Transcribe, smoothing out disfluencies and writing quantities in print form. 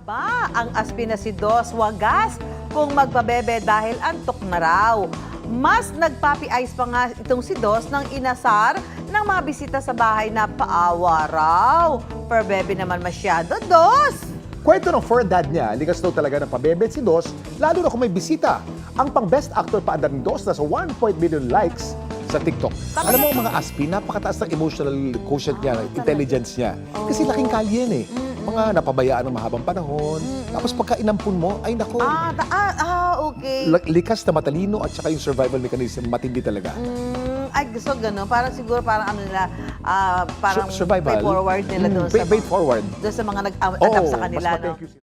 Aba, ang aspi na si Dos wagas kung magpabebe dahil antok na raw. Mas nagpapi-ice pa nga itong si Dos nang inasar ng mga bisita sa bahay na paawa raw. Per bebe naman masyado, Dos! Kwento ng for dad niya, likas daw talaga ng pabebe si Dos, lalo na kung may bisita. Ang pang best actor paandar ni Dos na sa 1 million likes sa TikTok. Alam mo, mga aspi, napakataas ng emotional quotient niya, intelligence niya. Kasi laking kalye yan eh. Mga napabayaan ng mahabang panahon. Tapos pagka inampun mo, ay nako. Okay. Likas na matalino at saka yung survival mechanism, matindi talaga. Ay, gusto gano'n. Parang siguro, parang ano nila, parang Survival. pay forward nila doon sa, Pay forward. doon sa mga nag-adapt sa kanila. Mas No? ma-thank you